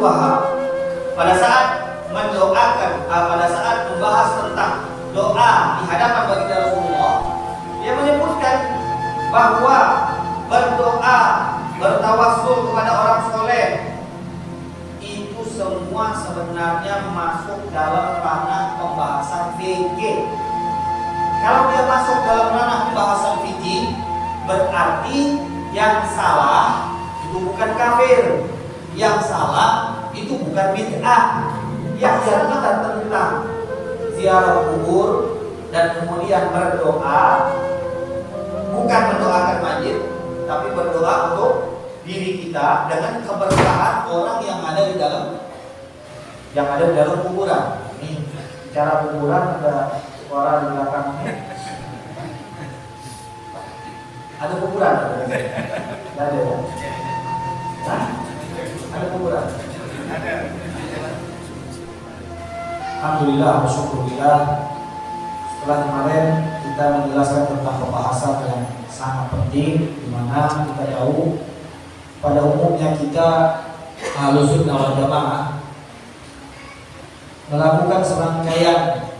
dua hal. Pada saat mendoakan, pada saat membahas tentang doa di hadapan baginda Rasulullah, dia menyebutkan bahwa berdoa, bertawassul kepada orang soleh itu semua sebenarnya masuk dalam ranah pembahasan fikih. Kalau dia masuk dalam ranah pembahasan fikih, berarti yang salah itu bukan kafir, yang salah itu bukan bid'ah. Yang kita tentang ziarah kubur dan kemudian berdoa, bukan mendoakan mayit, tapi berdoa untuk diri kita dengan keberkahan orang yang ada di dalam kuburan. Ini bicara kuburan, ada suara di belakang ini. Ada kuburan? Tidak ada ya? Hah? Ada kuburan? Ada. Alhamdulillah, syukurillah. Setelah kemarin kita menjelaskan tentang pembahasan yang sangat penting, di mana kita tahu pada umumnya kita Ahlus Sunnah wal Jamaah melakukan serangkaian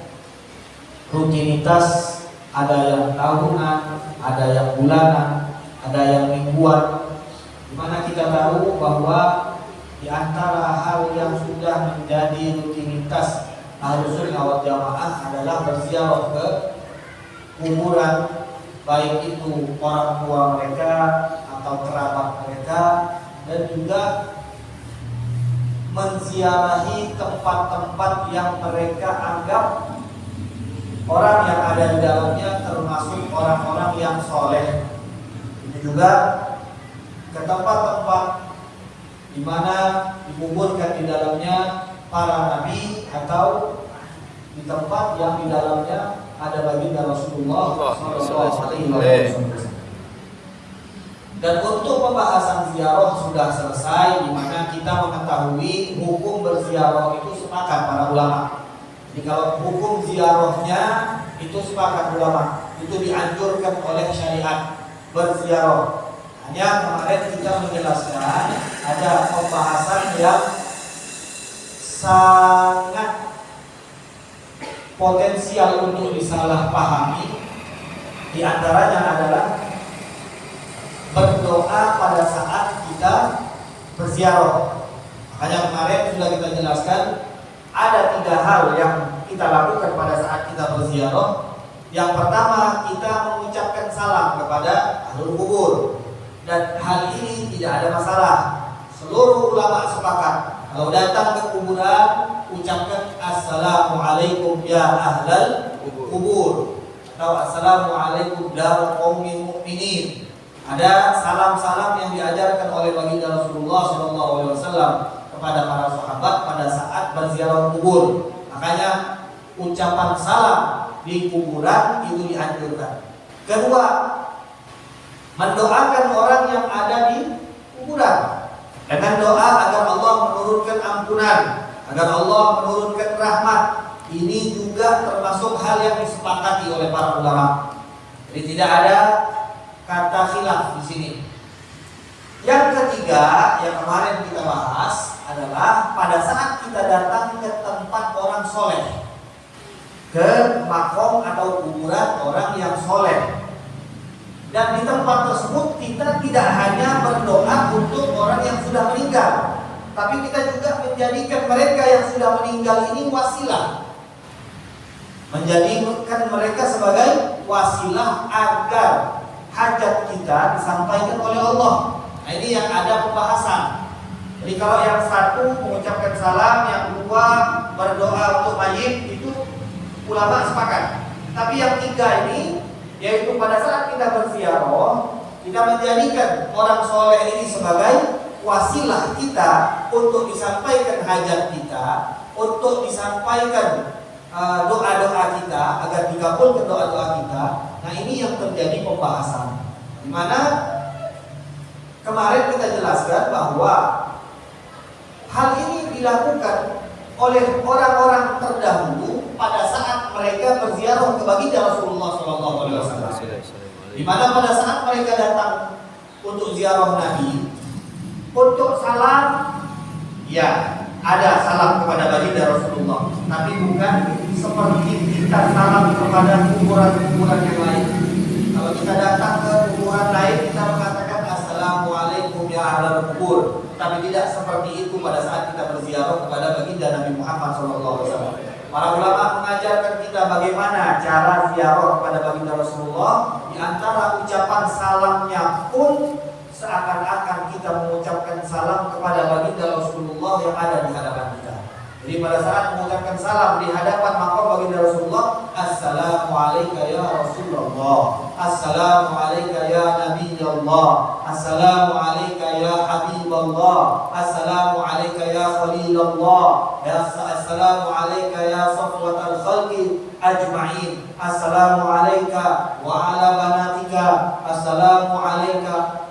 rutinitas, ada yang tahunan, ada yang bulanan, ada yang mingguan, di mana kita tahu bahwa di antara hal yang sudah menjadi rutinitas Ahlus Sunnah wal Jamaah adalah berziarah ke kuburan, baik itu orang tua mereka atau kerabat mereka, dan juga menziarahi tempat-tempat yang mereka anggap orang yang ada di dalamnya termasuk orang-orang yang soleh. Ini juga ke tempat-tempat di mana dikuburkan di dalamnya para nabi atau di tempat yang di dalamnya ada baginda Rasulullah SAW. Dan untuk pembahasan ziarah sudah selesai, di mana kita mengetahui hukum berziarah itu sepakat para ulama. Jadi kalau hukum ziarahnya itu sepakat ulama, itu dianjurkan oleh syariat berziarah. Hanya kemarin kita menjelaskan ada pembahasan yang sangat potensial untuk disalahpahami. Di antaranya adalah berdoa pada saat kita berziarah. Makanya kemarin sudah kita jelaskan ada 3 hal yang kita lakukan pada saat kita berziarah. Yang pertama, kita mengucapkan salam kepada ahlul kubur, dan hal ini tidak ada masalah. Seluruh ulama sepakat kalau datang ke kuburan, ucapkan assalamualaikum ya ahlal kubur atau assalamualaikum darul qaumin mu'minin. Ada salam-salam yang diajarkan oleh baginda Rasulullah SAW kepada para sahabat pada saat berziarah kubur. Makanya ucapan salam di kuburan itu dianjurkan. Kedua, mendoakan orang yang ada di kuburan dengan doa agar Allah menurunkan ampunan, agar Allah menurunkan rahmat. Ini juga termasuk hal yang disepakati oleh para ulama. Jadi tidak ada kata khilaf di sini. Yang ketiga yang kemarin kita bahas adalah pada saat kita datang ke tempat orang soleh, ke makom atau kuburan orang yang soleh, dan di tempat tersebut kita tidak hanya berdoa untuk orang yang sudah meninggal, tapi kita juga menjadikan mereka yang sudah meninggal ini wasilah, menjadikan mereka sebagai wasilah agar hajat kita disampaikan oleh Allah. Nah, ini yang ada pembahasan. Jadi kalau yang satu mengucapkan salam, yang kedua berdoa untuk mayit, itu ulama sepakat. Tapi yang 3 ini, yaitu pada saat kita berziarah, kita menjadikan orang soleh ini sebagai wasilah kita untuk disampaikan hajat kita, untuk disampaikan doa-doa kita, agar dikabulkan doa-doa kita. Nah, ini yang terjadi pembahasan, di mana kemarin kita jelaskan bahwa hal ini dilakukan oleh orang-orang terdahulu pada saat mereka berziarah ke baginda Rasulullah SAW. Di mana pada saat mereka datang untuk ziarah Nabi, untuk salam Ya, ada salam kepada baginda Rasulullah, tapi bukan seperti kita salam kepada kuburan-kuburan yang lain. Kalau kita datang ke kuburan lain, kita mengatakan Assalamualaikum ya ahlal kubur, tapi tidak seperti itu pada saat kita berziarah kepada baginda Nabi Muhammad SAW. Para ulama mengajarkan kita bagaimana cara ziarah kepada baginda Rasulullah. Di antara ucapan salamnya pun seakan-akan kita mengucapkan salam kepada baginda Rasulullah yang ada di hadapan kita. Jadi pada saat mengucapkan salam di hadapan maqam baginda Rasulullah, Assalamualaikum ya Rasulullah, Assalamualaikum ya Nabiyullah, Assalamualaikum ya Habiballah, Assalamualaikum ya Khalilullah, Assalamualaikum ya Safwatal Khalqi ajma'in, Assalamualaikum wa ala banatika, Assalamualaikum.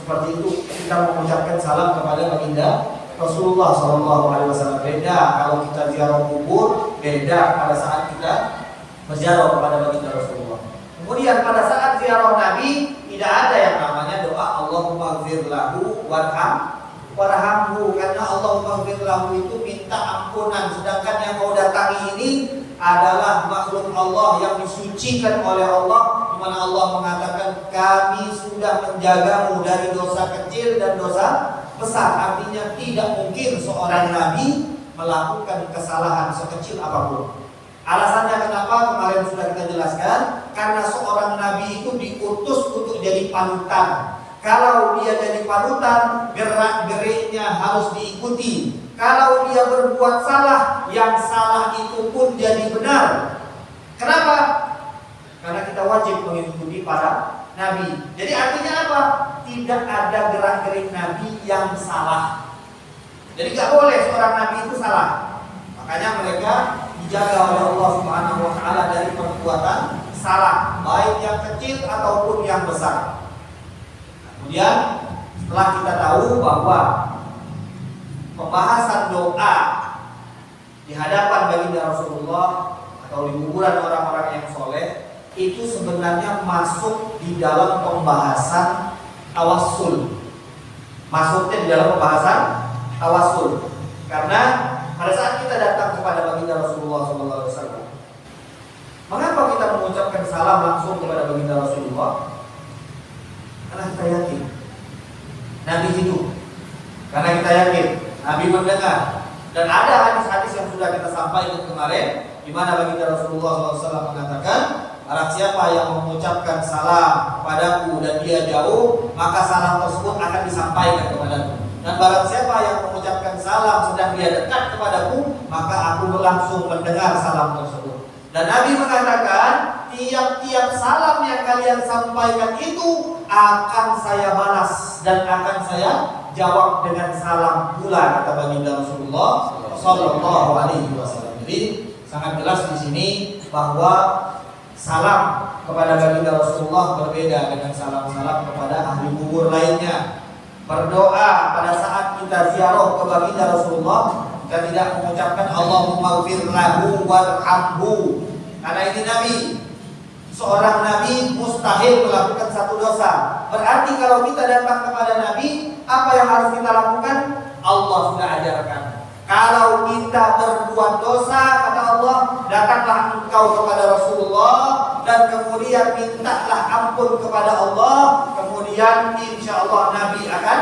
Seperti itu kita mengucapkan salam kepada baginda Rasulullah SAW. Beda kalau kita ziarah kubur, beda pada saat kita berziarah kepada baginda Rasulullah. Kemudian pada saat ziarah Nabi tidak ada yang namanya doa Allahumma ighfir lahu warhamhu, karena Allahumma ighfir lahu itu minta ampunan, sedangkan yang kau datangi ini adalah makhluk Allah yang disucikan oleh Allah, di mana Allah mengatakan kami sudah menjagamu dari dosa kecil dan dosa besar. Artinya tidak mungkin seorang nabi melakukan kesalahan sekecil apapun. Alasannya kenapa kemarin sudah kita jelaskan, karena seorang nabi itu diutus untuk jadi panutan. Kalau dia jadi panutan, gerak-geriknya harus diikuti. Kalau dia berbuat salah, yang salah itu pun jadi benar. Kenapa? Karena kita wajib mengikuti para nabi. Jadi artinya apa? Tidak ada gerak-gerik nabi yang salah. Jadi gak boleh seorang nabi itu salah. Makanya mereka dijaga oleh Allah Subhanahu wa taala dari perbuatan salah, baik yang kecil ataupun yang besar. Kemudian setelah kita tahu bahwa pembahasan doa di hadapan baginda Rasulullah atau di kuburan orang-orang yang soleh itu sebenarnya masuk di dalam pembahasan tawassul. Masuknya di dalam pembahasan tawassul. Karena pada saat kita datang kepada baginda Rasulullah SAW, mengapa kita mengucapkan salam langsung kepada baginda Rasulullah? Karena kita yakin Nabi hidup, karena kita yakin Nabi mendengar, dan ada hadis-hadis yang sudah kita sampaikan kemarin, di mana baginda Rasulullah SAW mengatakan, barang siapa yang mengucapkan salam padaku dan dia jauh, maka salam tersebut akan disampaikan kepadaku. Dan barang siapa yang mengucapkan salam sedang dia dekat kepadaku, maka aku langsung mendengar salam tersebut. Dan Nabi mengatakan, tiap-tiap salam yang kalian sampaikan itu akan saya balas dan akan saya jawab dengan salam pula, kata baginda Rasulullah Sallallahu Alaihi Wasallam. Jadi sangat jelas di sini bahwa salam kepada baginda Rasulullah berbeda dengan salam-salam kepada ahli kubur lainnya. Berdoa pada saat kita ziarah ke baginda Rasulullah, kita tidak mengucapkan Allahumma ighfir lahu warhamhu, karena ini Nabi. Seorang Nabi mustahil melakukan satu dosa. Berarti kalau kita datang kepada Nabi, apa yang harus kita lakukan? Allah sudah ajarkan. Kalau kita berbuat dosa, kata Allah, datanglah engkau kepada Rasulullah dan kemudian mintalah ampun kepada Allah. Kemudian insya Allah Nabi akan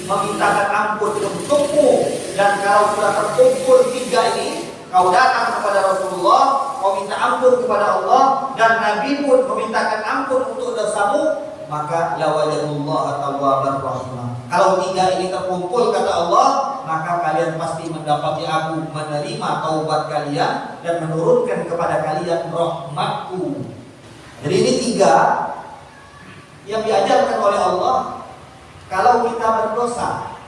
memintakan ampun untukmu. Dan kalau sudah terkumpul tiga ini, kau datang kepada Rasulullah, kau minta ampun kepada Allah, dan Nabi pun memintakan ampun untuk dosamu, maka lawajadullaha tawwabar rahimah. Kalau tiga ini terkumpul, kata Allah, maka kalian pasti mendapati aku menerima taubat kalian dan menurunkan kepada kalian rahmatku. Jadi ini tiga yang diajarkan oleh Allah. Kalau kita berdosa,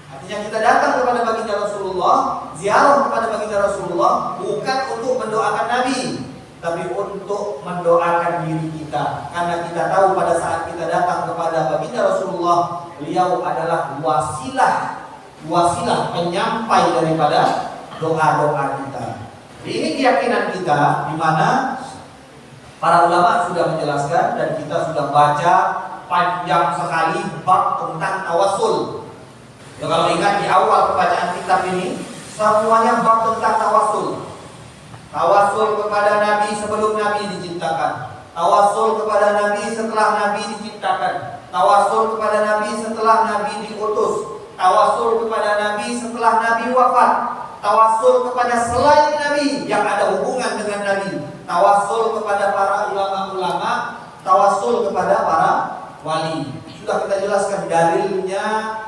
artinya kita datang kepada baginda Rasulullah, ziarah kepada baginda Rasulullah, bukan untuk mendoakan Nabi, tapi untuk mendoakan diri kita. Karena kita tahu pada saat kita datang kepada baginda Rasulullah, beliau adalah wasilah penyampai daripada doa-doa kita. Jadi ini keyakinan kita, di mana para ulama sudah menjelaskan dan kita sudah baca panjang sekali bab tentang tawassul. Ya, kalau ingat di awal pembacaan kitab ini semuanya bab tentang tawasul. Tawasul kepada Nabi sebelum Nabi diciptakan, tawasul kepada Nabi setelah Nabi diciptakan, tawasul kepada Nabi setelah Nabi diutus, tawasul kepada Nabi setelah Nabi wafat, tawasul kepada selain Nabi yang ada hubungan dengan Nabi, tawasul kepada para ulama-ulama, tawasul kepada para wali. Sudah kita jelaskan dalilnya,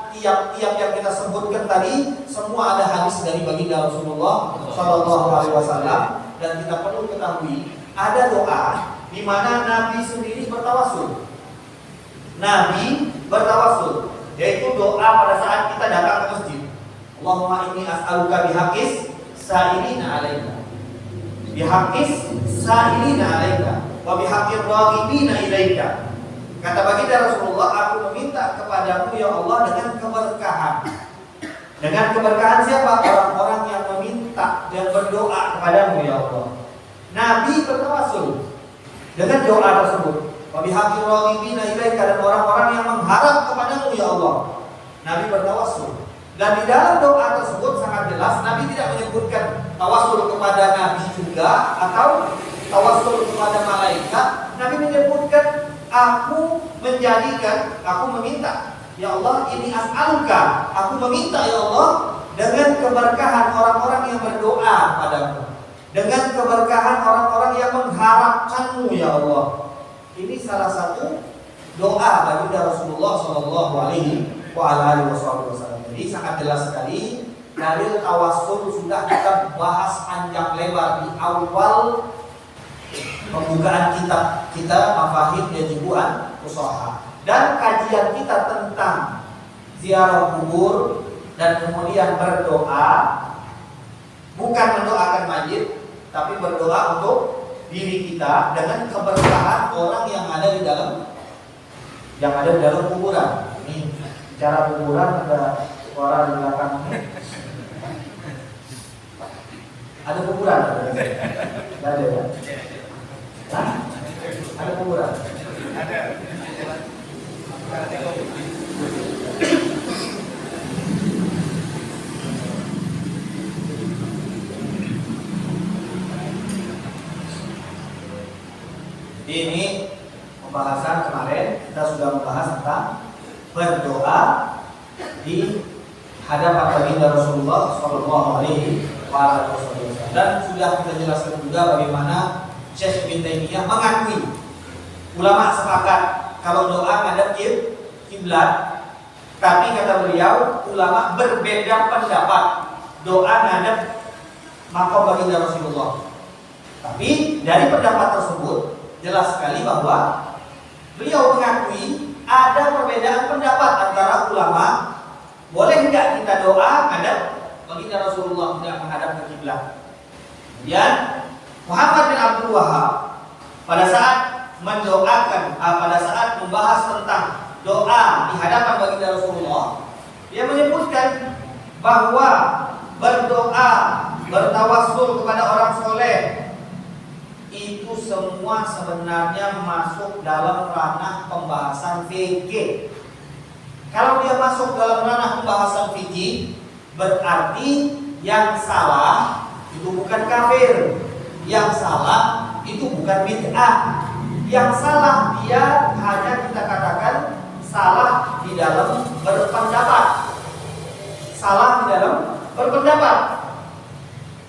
tiap-tiap yang kita sebutkan tadi semua ada hadis dari baginda Rasulullah Shallallahu Alaihi Wasallam, dan kita perlu ketahui ada doa di mana Nabi sendiri bertawasul. Nabi bertawasul, yaitu doa pada saat kita datang ke masjid. Allahumma inni as'aluka bihaqqis sa'ilina 'alaika, bihaqqis sa'ilina 'alaika, wa bihaqqir raghibina ilaika. Kata baginda Rasulullah, aku meminta kepadamu ya Allah dengan keberkahan. Dengan keberkahan siapa? Orang-orang yang meminta dan berdoa kepadamu ya Allah. Nabi bertawasul dengan doa tersebut. Wa bihaqqir raghibina ilaika, dan orang-orang yang mengharap kepadamu ya Allah. Nabi bertawasul. Dan di dalam doa tersebut sangat jelas Nabi tidak menyebutkan tawasul kepada Nabi juga atau tawasul kepada malaikat. Nabi menyebutkan, aku menjadikan, aku meminta ya Allah, ini as'aluka, aku meminta ya Allah dengan keberkahan orang-orang yang berdoa padamu, dengan keberkahan orang-orang yang mengharapkanmu ya Allah. Ini salah satu doa baginda Rasulullah Shallallahu Alaihi Wasallam. Jadi sangat jelas sekali dalil tawassul sudah kita bahas panjang lebar di awal pembukaan kitab kita Mafahim Yajibuan Usaha, dan kajian kita tentang ziarah kubur dan kemudian berdoa, bukan mendoakan mayit tapi berdoa untuk diri kita dengan keberkahan orang yang ada di dalam kuburan. Ini bicara kuburan, ada suara di belakang ini. Ada kuburan? Tidak ada ya? Hah? Ada kuburan? Ada. Ini pembahasan kemarin kita sudah membahas tentang berdoa di hadapan baginda Rasulullah Shallallahu Alaihi Wasallam, dan sudah kita jelaskan juga bagaimana Syekh bin Taimiyah mengakui, ulama sepakat kalau doa ngadep kiblat, tapi kata beliau ulama berbeda pendapat doa ngadep makam baginda Rasulullah. Tapi dari pendapat tersebut jelas sekali bahwa beliau mengakui ada perbedaan pendapat antara ulama, boleh enggak kita doa ngadep baginda Rasulullah tidak menghadap ke kiblat. Kemudian Muhammad bin Abdul Wahab pada saat mendoakan, pada saat membahas tentang doa di hadapan baginda Rasulullah, dia menyebutkan bahwa berdoa, bertawassul kepada orang soleh itu semua sebenarnya masuk dalam ranah pembahasan fikih. Kalau dia masuk dalam ranah pembahasan fikih, berarti yang salah itu bukan kafir, yang salah itu bukan bid'ah. Yang salah dia hanya kita katakan salah di dalam berpendapat. Salah di dalam berpendapat.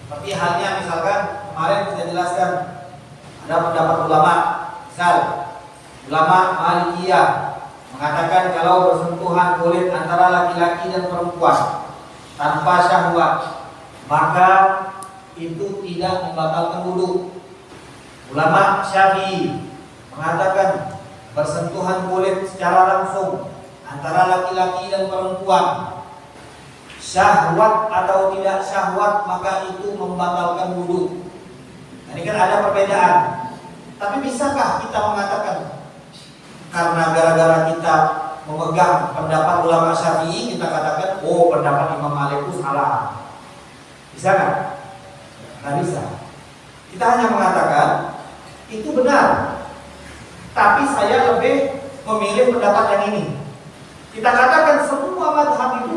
Seperti halnya misalkan kemarin kita jelaskan ada pendapat ulama, misal ulama Malikiyah mengatakan kalau bersentuhan kulit antara laki-laki dan perempuan tanpa syahwat maka itu tidak membatalkan wudu. Ulama Syafi'i mengatakan bersentuhan kulit secara langsung antara laki-laki dan perempuan, syahwat atau tidak syahwat, maka itu membatalkan wudu. Ini kan ada perbedaan. Tapi bisakah kita mengatakan karena gara-gara kita memegang pendapat ulama Syafi'i kita katakan oh pendapat Imam Malik itu salah? Bisa kan? Nggak bisa. Kita hanya mengatakan itu benar, tapi saya lebih memilih pendapat yang ini. Kita katakan semua mazhab itu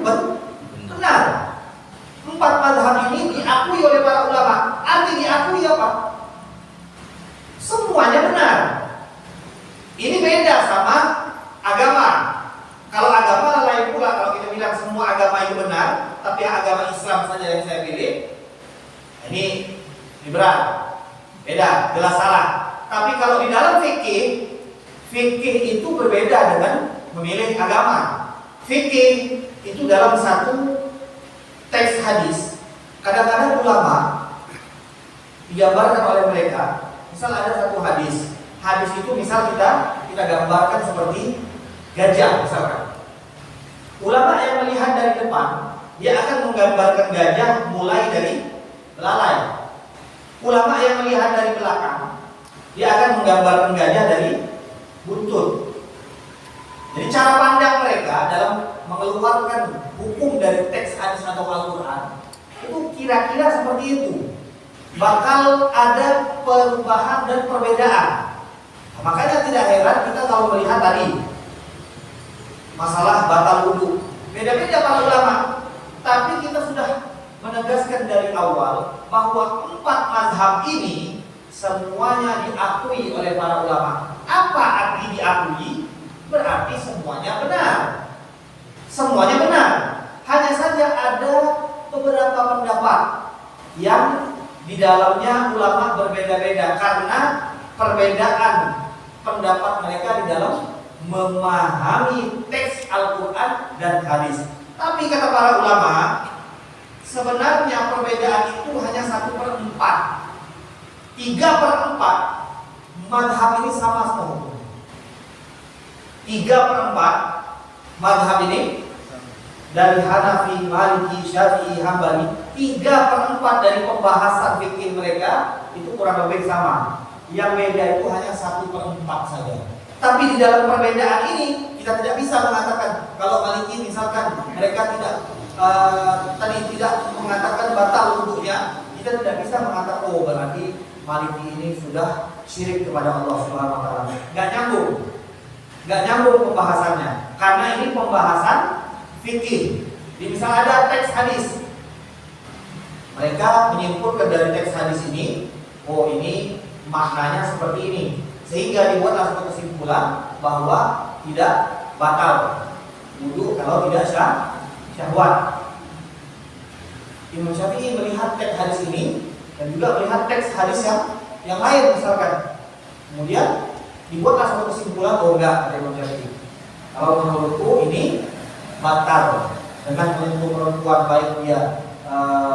benar, tapi agama Islam saja yang saya pilih, ini liberal, beda, jelas salah. Tapi kalau di dalam fikih itu berbeda dengan memilih agama. Fikih itu dalam satu teks hadis, kadang-kadang ulama digambarkan oleh mereka. Misal ada satu hadis itu misal kita gambarkan seperti gajah misalkan. Ulama yang melihat dari depan, dia akan menggambarkan gajah mulai dari belalai. Ulama yang melihat dari belakang, dia akan menggambarkan gajah dari buntut. Jadi cara pandang mereka dalam mengeluarkan hukum dari teks hadis atau Al-Quran itu kira-kira seperti itu. Bakal ada perubahan dan perbedaan. Makanya tidak heran kita kalau melihat tadi masalah batal wudu, beda-beda para ulama. Tapi kita sudah menegaskan dari awal bahwa 4 mazhab ini semuanya diakui oleh para ulama. Apa arti diakui? Berarti semuanya benar. Semuanya benar. Hanya saja ada beberapa pendapat yang di dalamnya ulama berbeda-beda karena perbedaan pendapat mereka di dalam memahami teks Al-Quran dan hadis. Tapi kata para ulama, sebenarnya perbedaan itu hanya 1/4. 3/4 mazhab ini sama semua. 3/4 mazhab ini dari Hanafi, Maliki, Syafi'i, Hambali, 3/4 dari pembahasan fikih mereka itu kurang lebih sama. Yang beda itu hanya 1/4 saja. Tapi di dalam perbedaan ini kita tidak bisa mengatakan kalau Maliki misalkan mereka tidak mengatakan batal wudhunya, kita tidak bisa mengatakan oh berarti Maliki ini sudah syirik kepada Allah Subhanahu wa taala. Nggak nyambung pembahasannya. Karena ini pembahasan fikih. Jadi misal ada teks hadis, mereka menyimpulkan dari teks hadis ini, oh ini maknanya seperti ini, sehingga dibuatlah satu kesimpulan bahwa tidak batal wudu kalau tidak syahwat. Imam Syafi'i melihat teks hadis ini dan juga melihat teks hadis yang lain misalkan. Kemudian dibuatlah satu kesimpulan, oh enggak, ada Imam Syafi'i, kalau menurutku ini batal dengan menyentuh perempuan baik dia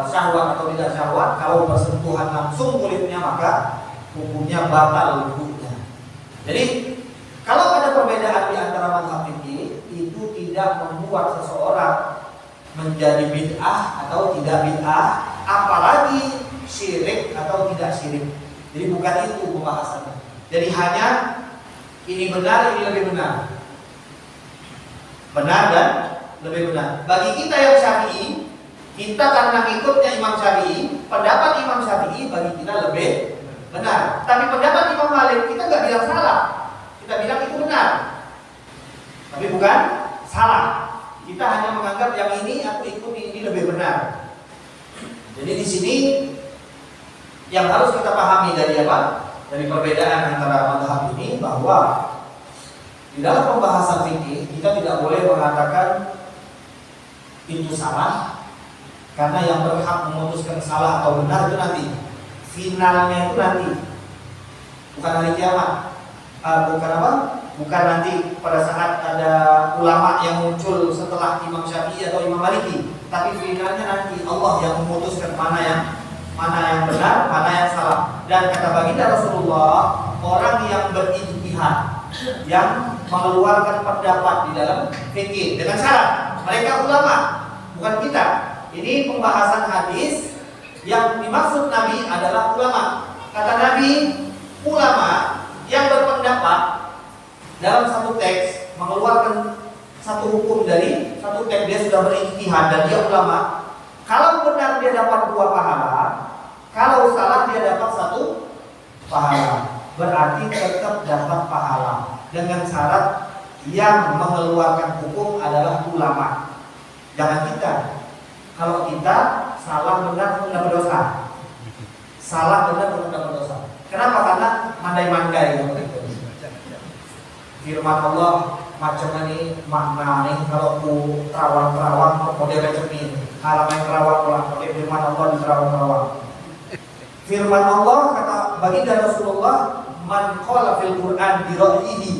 syahwat atau tidak syahwat. Kalau bersentuhan langsung kulitnya maka hukumnya batal wudhunya. Jadi kalau ada perbedaan di antara mazhab fikih itu tidak membuat seseorang menjadi bid'ah atau tidak bid'ah, apalagi syirik atau tidak syirik. Jadi bukan itu pembahasannya. Jadi hanya ini benar, ini lebih benar. Benar dan lebih benar. Bagi kita yang Syafi'i, kita karena ngikutnya Imam Syafi'i, pendapat Imam Syafi'i bagi kita lebih benar. Tapi pendapat Imam Malik kita nggak bilang salah, kita bilang itu benar. Tapi bukan salah. Kita hanya menganggap yang ini aku ikuti ini lebih benar. Jadi di sini yang harus kita pahami dari apa? Dari perbedaan antara mazhab ini bahwa di dalam pembahasan fikih kita tidak boleh mengatakan itu salah, karena yang berhak memutuskan salah atau benar itu nanti, finalnya itu nanti, bukan hari kiamat, bukan nanti pada saat ada ulama yang muncul setelah Imam Syafi'i atau Imam Maliki, tapi finalnya nanti Allah yang memutuskan mana yang benar, mana yang salah. Dan kata baginda Rasulullah, orang yang berijtihad, yang mengeluarkan pendapat di dalam fikih dengan syarat mereka ulama, bukan kita. Ini pembahasan hadis yang dimaksud Nabi adalah ulama. Kata Nabi, ulama yang berpendapat dalam satu teks mengeluarkan satu hukum dari satu teks, dia sudah berijtihad dan dia ulama. Kalau benar dia dapat 2 pahala, kalau salah dia dapat 1 pahala. Berarti tetap dapat pahala dengan syarat yang mengeluarkan hukum adalah ulama. Jangan kita. Kalau kita salah benar tidak berdosa. Salah benar tidak berdosa. Kenapa? Karena mandai-mandai. Firman Allah macam ini makna ini kalau ku terawang-terawang model macam ini halaman terawang lah pakai firman Allah di terawang-terawang. Firman Allah kata baginda Rasulullah, man qala fil Quran bi ra'yihi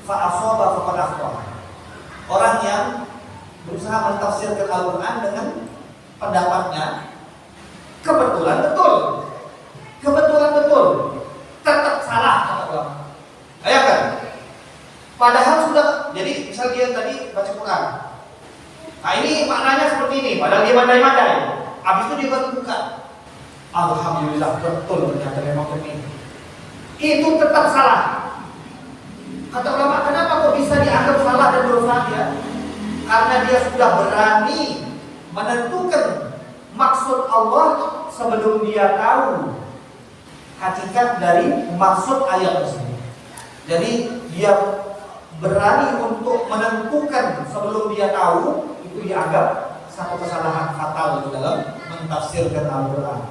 fa asaba faqad akhta. Orang yang berusaha mentafsirkan Al-Quran dengan pendapatnya, kebetulan betul, tetap salah kata ulama. Bayangkan, padahal sudah, jadi misal dia tadi baca Quran, nah ini maknanya seperti ini, padahal dia mandai-mandai, habis itu dia baru buka, alhamdulillah betul ternyata memang begini, itu tetap salah. Kata ulama, kenapa kok bisa dianggap salah dan dosa dia? Karena dia sudah berani menentukan maksud Allah sebelum dia tahu hakikat dari maksud ayat tersebut. Jadi dia berani untuk menentukan sebelum dia tahu, itu dianggap satu kesalahan fatal dalam mentafsirkan Al-Quran.